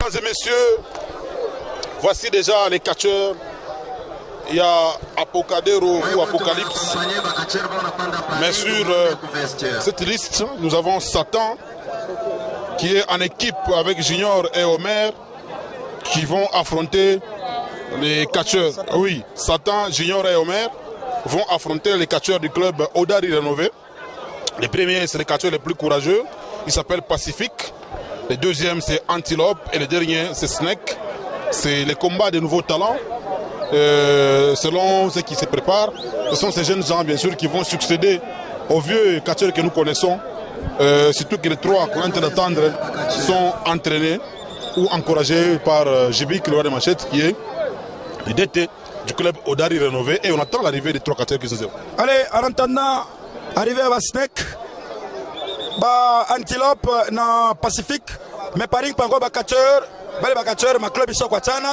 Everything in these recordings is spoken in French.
Mesdames et messieurs, voici déjà les catcheurs. Il y a Apocadero ou Apocalypse. Mais sur cette liste, nous avons Satan qui est en équipe avec Junior et Omer qui vont affronter les catcheurs. Oui, Satan, Junior et Omer vont affronter les catcheurs du club Odari Rénové. Les premiers, c'est les catcheurs les plus courageux. Ils s'appellent Pacifique. Le deuxième, c'est Antilope. Et le dernier, c'est Snake. C'est les combats de nouveaux talents. Selon ce qui se prépare, ce sont ces jeunes gens, bien sûr, qui vont succéder aux vieux catcheurs que nous connaissons. Surtout que les trois qu'on est en train d'attendre sont entraînés ou encouragés par Jibik, le roi des manchettes, qui est le DT du club Odari Rénové. Et on attend l'arrivée des trois catcheurs qui sont. Allez, en attendant, arrivé à Snake, Antilope, na Pacifique, mais par exemple, les catcheurs, ma club, il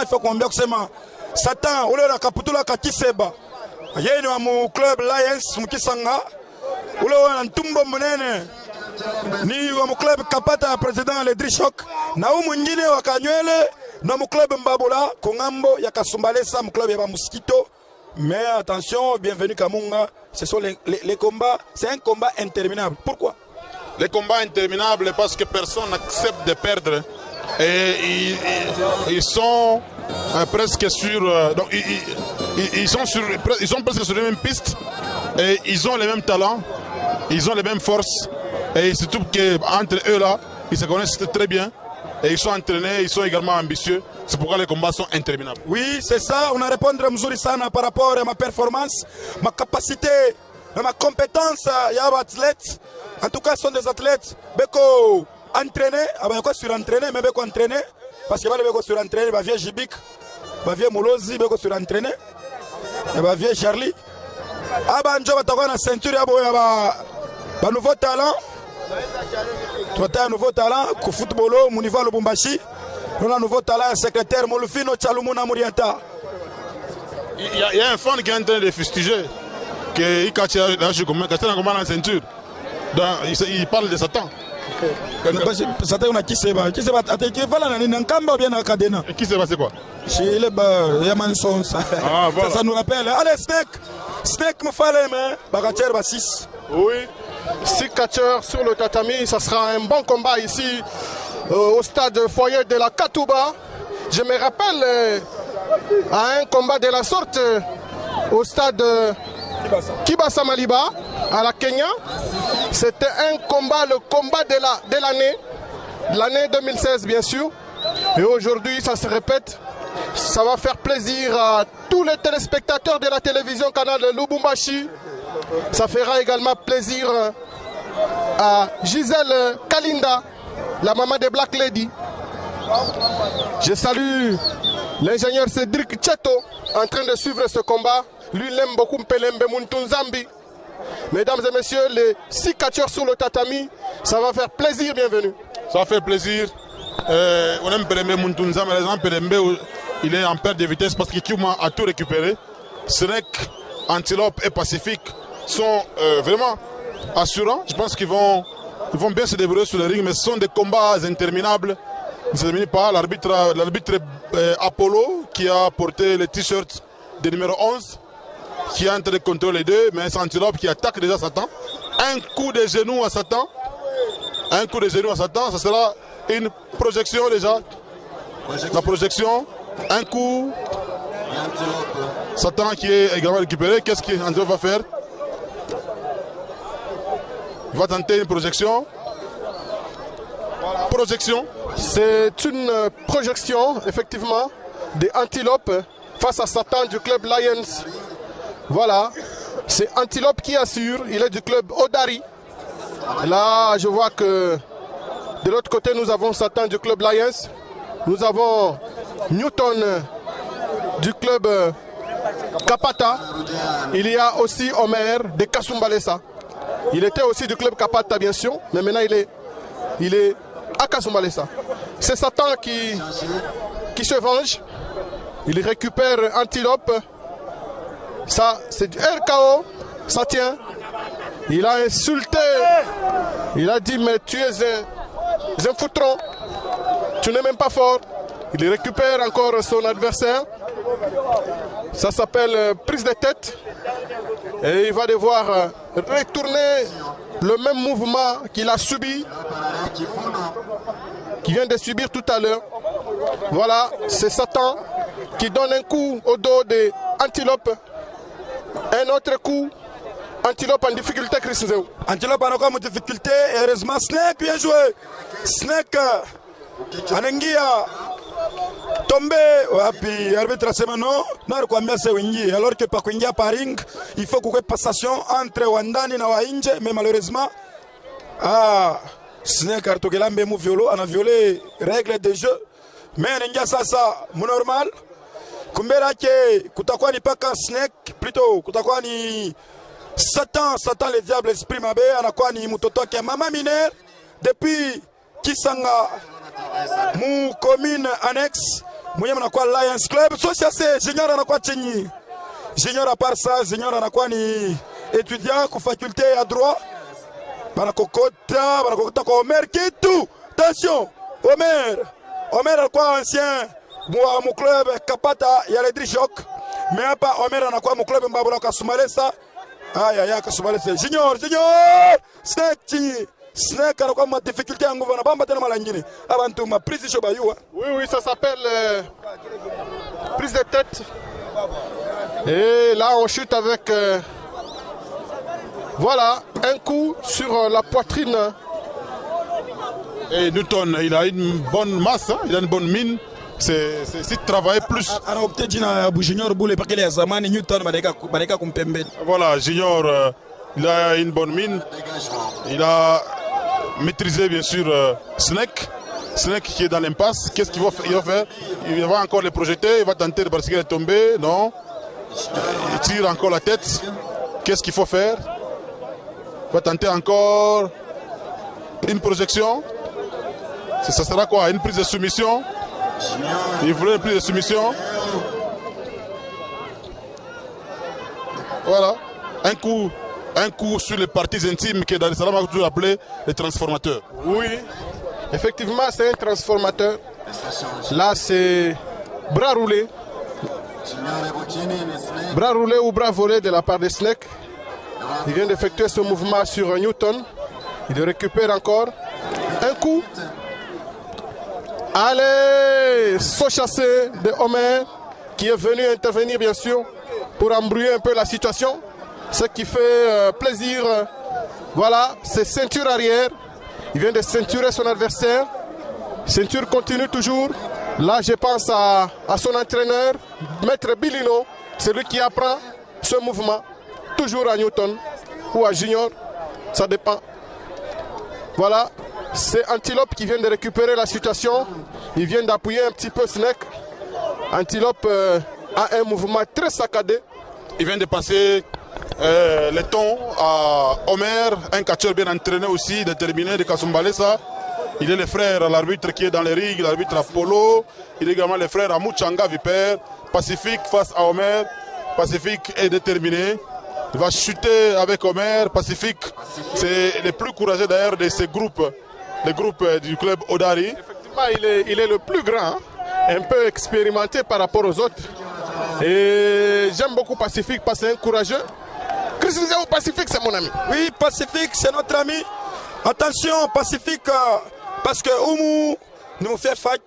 faut qu'on me dise Satan, on a Kaputula Katiseba. Il y a un club Lions, Mukisanga. On a un tumbo monene. Ni un club Kapata, président le Drishok. Naou Mungine Wakanyele. Dans mon club Mbabola, Kongambo, Yakasumbalesa, mon club Yaba Mosquito. Mais attention, bienvenue Kamunga. Ce sont les combats. C'est un combat interminable. Pourquoi? Les combats interminables parce que personne n'accepte de perdre. Et ils sont presque sur. Donc ils sont presque sur les mêmes pistes. Et ils ont les mêmes talents. Ils ont les mêmes forces. Et surtout qu'entre eux là, ils se connaissent très bien. Et ils sont entraînés, ils sont également ambitieux. C'est pourquoi les combats sont interminables. Oui, c'est ça. On a répondu à Mzouri Sana par rapport à ma performance, ma capacité, ma compétence. Il y a des athlètes. En tout cas, ce sont des athlètes. Beko entraîné, quoi sur entraîné, mais beko entraîné. Parce que beko sur entraîné, bah vieux Jibik, bah vieux Moulozi, beko sur entraîné. Et bah vieux Charlie. Ah bah Njo va na ceinture, bah nouveau talent. Tu as un nouveau talent, au football, au niveau de Lubumbashi. On a un nouveau talent, secrétaire Molufino Tchalumuna Mourianta. Il y a un fan qui est en train de fustiger. Il a la ceinture. Il parle de Satan. Satan, on a qui c'est qui c'est Qui c'est c'est quoi? Ça nous rappelle. Allez, Snake me fallait, mais Bagacher 6. Oui, 6 catcheurs sur le tatami. Ça sera un bon combat ici au stade foyer de la Katouba. Je me rappelle à un combat de la sorte au stade Kibasa Maliba à la Kenya. C'était un combat, le combat de l'année 2016 bien sûr. Et aujourd'hui ça se répète. Ça va faire plaisir à tous les téléspectateurs de la télévision canal de Lubumbashi. Ça fera également plaisir à Gisèle Kalinda, la maman de Black Lady. Je salue l'ingénieur Cédric Tcheto en train de suivre ce combat. Lui, il aime beaucoup Mpelembe Muntunzambi. Mesdames et messieurs, les 6 catcheurs sur le tatami, ça va faire plaisir, bienvenue. Ça va faire plaisir. On aime Mpelembe Muntunzambi, par exemple, Mpelembe, il est en perte de vitesse parce qu'il a tout récupéré. Snake, Antilope et Pacifique sont vraiment assurants. Je pense qu'ils vont bien se débrouiller sur le ring, mais ce sont des combats interminables. Ne se termine pas. L'arbitre Apollo qui a porté le t-shirt de numéro 11 qui est en train de contrôler les deux, mais c'est Antilope qui attaque déjà Satan. Un coup de genou à Satan. Un coup de genou à Satan, ça sera une projection déjà. La projection, un coup. Satan qui est également récupéré. Qu'est-ce qu'Antilope va faire? Il va tenter une projection. Projection. C'est une projection, effectivement, de Antilope face à Satan du club Lions. Voilà, c'est Antilope qui assure, il est du club Odari. Là, je vois que de l'autre côté, nous avons Satan du club Lions. Nous avons Newton du club Kapata. Il y a aussi Omer de Kasumbalesa. Il était aussi du club Kapata, bien sûr, mais maintenant il est à Kasumbalesa. C'est Satan qui se venge. Il récupère Antilope. Ça, c'est du RKO. Ça tient. Il a insulté. Il a dit, mais tu es un foutron. Tu n'es même pas fort. Il récupère encore son adversaire. Ça s'appelle prise de tête. Et il va devoir retourner le même mouvement qu'il a subi, qu'il vient de subir tout à l'heure. Voilà, c'est Satan qui donne un coup au dos de Antilope. Un autre coup. Antilope en difficulté, Chris Nzeu. Antilope en difficulté. Heureusement, Snake, bien joué. Snake, Anengia. Tombé, puis arbitre Semano, alors que pour qu'il paring, il faut qu'il y ait passation entre Wandani et Wainje, mais malheureusement, Snake Artogelambe mou violo, on a violé règles de jeu, mais Nengia ça, normal. Kumbera ke kutakuwa ni paka Snake, plutôt kutakuwa ni Satan le diable esprit mabe, anakuwa ni mutoto wake mama mineur, depuis Kisanga, mu commune annexe. Mwenye mnakuwa Lions Club. Sociase, Junior anakuwa chini. Junior à part ça, Junior anakuwa ni étudiant ku faculté à droit. Banakokota kwa Omer Kitu. Attention, Omer alikuwa ancien mu club Kapata ya Ledri Shock. Mais hapa Omer anakuwa mu club Mbabula Kasumalesa. Aya Kasumalesa. Junior. Snake anakuwa ma difficulté en nguvu na bamba tena mala nyingine. Abantu ma prise shoba yua. Oui, ça s'appelle prise de tête. Et là on chute avec voilà, un coup sur la poitrine. Et Newton, il a une bonne masse, hein? Il a une bonne mine. C'est si travailler plus. Voilà, Junior, il a une bonne mine. Il a maîtrisé bien sûr Snake qui est dans l'impasse. Qu'est-ce qu'il va faire? Il va encore le projeter, il va tenter parce qu'il est tombé, non? Il tire encore la tête. Qu'est-ce qu'il faut faire? Il va tenter encore une projection. Ça sera quoi? Une prise de soumission? Il voulait une prise de soumission. Voilà, un coup sur les parties intimes que dans le salam a toujours appelé les transformateurs. Oui, effectivement, c'est un transformateur. Là, c'est bras roulé. Bras roulé ou bras volé de la part de Snake. Il vient d'effectuer ce mouvement sur Newton. Il récupère encore. Un coup. Allez, saut chassé de Homer qui est venu intervenir bien sûr pour embrouiller un peu la situation. Ce qui fait plaisir, voilà, c'est ceinture arrière. Il vient de ceinturer son adversaire. Ceinture continue toujours. Là, je pense à son entraîneur, Maître Bilino. C'est lui qui apprend ce mouvement. Toujours à Newton ou à Junior. Ça dépend. Voilà, c'est Antilope qui vient de récupérer la situation. Il vient d'appuyer un petit peu Snake. Antilope a un mouvement très saccadé. Il vient de passer le ton à Omer, un catcheur bien entraîné aussi, déterminé de Kasumbalesa. Il est le frère à l'arbitre qui est dans les rings, l'arbitre Apollo. Il est également le frère à Mouchanga Viper. Pacifique face à Omer. Pacifique est déterminé. Il va chuter avec Omer. Pacifique, c'est le plus courageux d'ailleurs de ces groupes, le groupe du club Odari. Effectivement, il est le plus grand, un peu expérimenté par rapport aux autres. Et j'aime beaucoup Pacifique parce que c'est un courageux. Christian Zéo, Pacifique, c'est mon ami. Oui, Pacifique, c'est notre ami. Attention, Pacifique, parce que Oumu nous fait fac,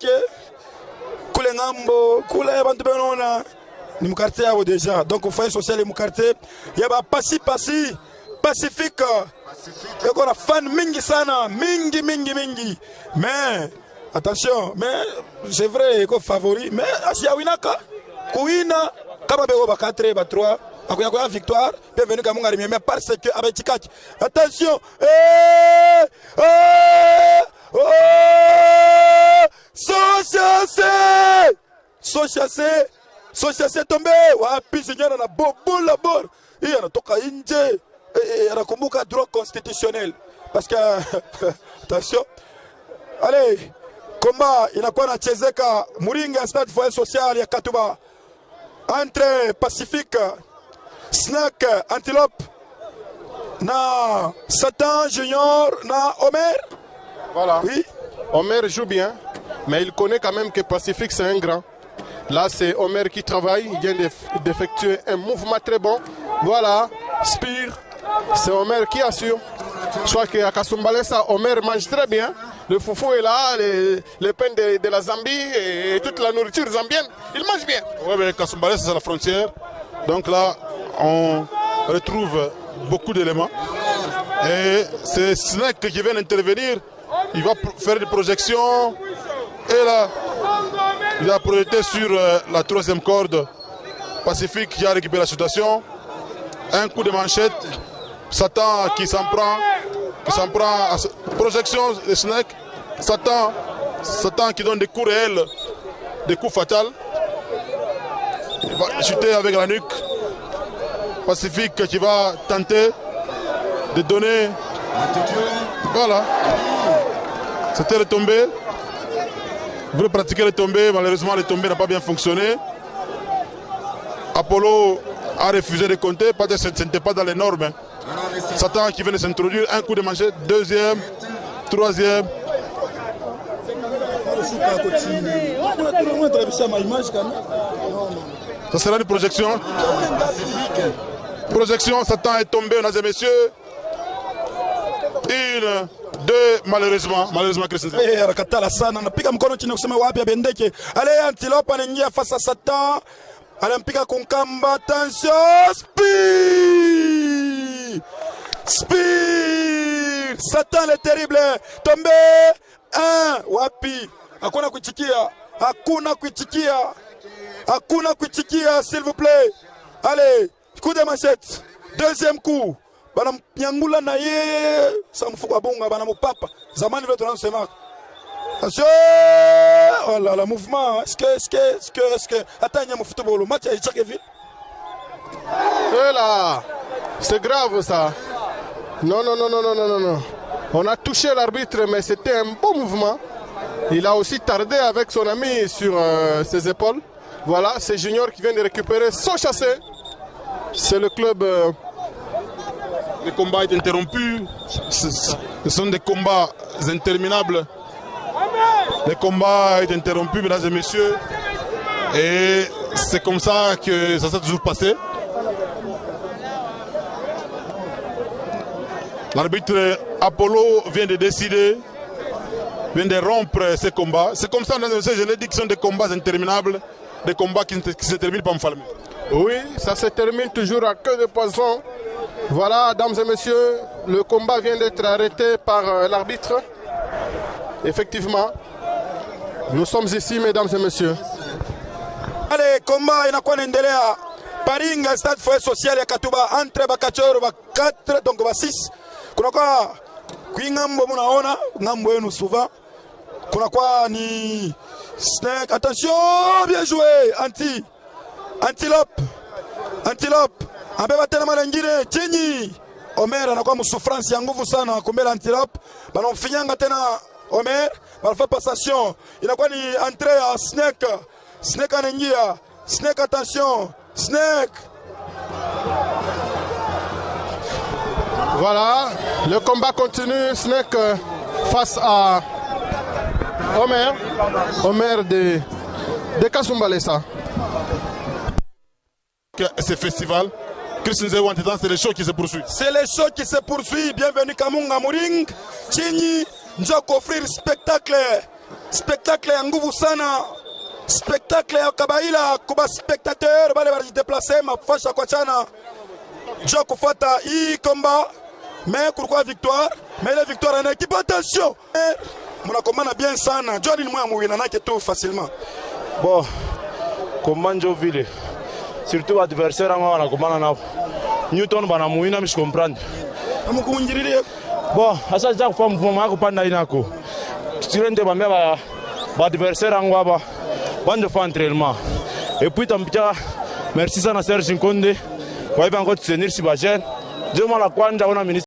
Koule Ngambo, Koule Bantubenona, nous quartier déjà. Donc, au foyer social, nous quartier, il y a Pacifique. Il y a fan mingi sana, mingi. Mais, attention, mais c'est vrai, il y a favori. Mais, Asiawinaka, Kouina, Kababego, 4, 3. Akoya victoire, bienvenue à Mungari, mais parce que avec Tikak. Attention! So chassé tombé! Wapi Seigneur na bobo la bord. Il a toka inje. Il a kumbuka droit constitutionnel. Parce que attention. Allez, combat inakuwa nachezeka Muringa stade foyer social ya Katuba. Entre Pacifique, Snake, Antilope, na Satan, Junior, na Omer. Voilà. Oui. Omer joue bien. mais il connaît quand même que Pacifique c'est un grand. Là c'est Omer qui travaille, il vient d'effectuer un mouvement très bon. Voilà, Spire, c'est Omer qui assure. Je crois qu'à Kasumbalesa, Omer mange très bien. Le foufou est là, les pains de la Zambie et toute la nourriture zambienne, il mange bien. Oui, mais Kasumbalesa c'est la frontière. Donc là, on retrouve beaucoup d'éléments. Et c'est Snake qui vient d'intervenir. Il va faire des projections. Et là, il a projeté sur la troisième corde. Pacifique qui a récupéré la situation. Un coup de manchette. Satan qui s'en prend à projection de Snake. Satan qui donne des coups réels, des coups fatals. Il va chuter avec la nuque. Pacifique qui va tenter de donner. Voilà. C'était le tombé. Il voulait pratiquer le tombé. Malheureusement, le tombé n'a pas bien fonctionné. Apollo a refusé de compter parce que ce n'était pas dans les normes. Satan qui venait s'introduire. Un coup de manchette. Deuxième. Troisième. Ça sera une projection. Projection, Satan est tombé, mesdames et messieurs. Une, deux, malheureusement Christian. Rakatala sana napiga mkono chini kusema wapi abendeke. Ale Antilope anaingia face à Satan. Anampiga kunkamba, attention, Spear. Satan le terrible tombé. Un wapi. Hakuna kuitikia s'il vous plaît. Allez, coup de manchette. Deuxième coup. Bana nyangula na ye samfuka bonga bana mupapa. Zamani vile tunasema. Attention! Oh là, le mouvement. Est-ce que attends, mon football, le match est chaque vie. Et là, c'est grave ça. Non. On a touché l'arbitre, mais c'était un bon mouvement. Il a aussi tardé avec son ami sur ses épaules. Voilà, c'est Junior qui vient de récupérer son chassé. C'est le club. Le combat est interrompu. Ce sont des combats interminables. Le combat est interrompu, mesdames et messieurs. Et c'est comme ça que ça s'est toujours passé. L'arbitre Apollo vient de décider, vient de rompre ces combats. C'est comme ça, mesdames et messieurs, je l'ai dit, que ce sont des combats interminables, des combats qui se terminent par Mfalme. Oui, ça se termine toujours à queue de poisson. Voilà, mesdames et messieurs, le combat vient d'être arrêté par l'arbitre. Effectivement, nous sommes ici, mesdames et messieurs. Allez, combat inakuwa naendelea. Paringa stade foyer social ya Katuba entre bakachoro ba 4 donc ba 6. Kuna kwa kuingambo mnaona ngambo yenu souvent. Kuna kwa ni Snake, attention, bien joué, Antilope. Ambeba tena mara nyingine chini. Omer anakuwa msouffrance ya nguvu sana kumbela Antilope. Banamfinyanga tena Omer, balfa passation. Inakuwa ni entrée à Snake anaingia. Snake, attention. Snake. Voilà, le combat continue. Snake face à Omer de Kasumbalesa. Ce festival, Christian Zewan, c'est le show qui se poursuit. C'est le show qui se poursuit. Bienvenue Kamunga Muring. Chini, njoko offrir spectacle ya nguvu sana. Spectacle ya kabaila kuba spectateur bale bali déplacer mafasha kwa chana. Njoko fata hii combat. Mais pourquoi victoire? Mais la victoire en équipe, attention. Mona komana bien sana. Johnny mwa muwina nake tout facilement. Bon, comment je vis? Surtout adversaire en la commande na Newton bana muina je comprendre. Amukunjirire. Bon, asa ja kwa mvuma ko panda inako. Tirende ba meba ba adversaire en ba bande fa entraînement. Et puis tampia merci sana Serge Nkonde. Kwa hivyo ngoto tenir si ba jeune. Je mala kwanja ona ministre